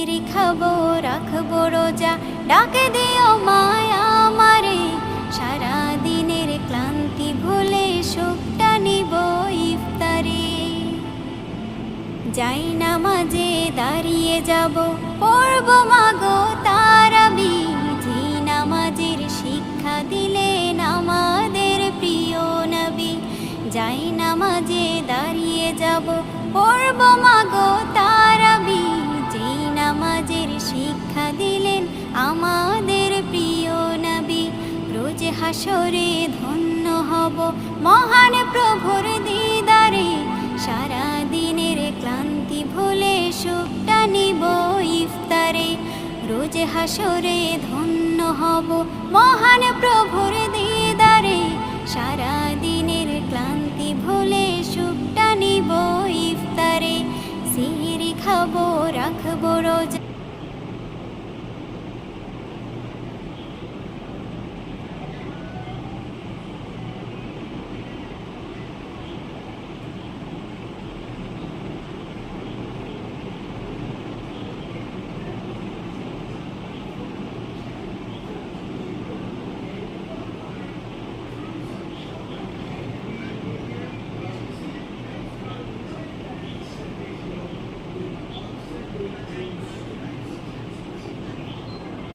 খাবো রাখবো রোজা, ডাকে দিও মায়া আমারে। সারা দিনের ক্লান্তি ভুলে সুখটা নিব ইফতারে। যাই নামাজে দাঁড়িয়ে যাব, পড়ব মাগো তারাবি। যে নামাজের শিক্ষা দিলেন আমাদের প্রিয় নবী। যাই নামাজে দাঁড়িয়ে যাব, পড়ব মাগো তারাবি। যে নামাজের শিক্ষা দিলেন আমাদের প্রিয় নবী। রোজ হাসরে ধন্য হব মহান প্রভুর দিদারে। সারা দিনের ক্লান্তি ভুলে সুখটা নিব ইফতারে। রোজ হাসরে ধন্য হব মহান প্রভুর দিদারে। সারা দিনের ক্লান্তি ভুলে সুখটা নিব ইফতারে। সিহরি খাবো রাখবো রোজা।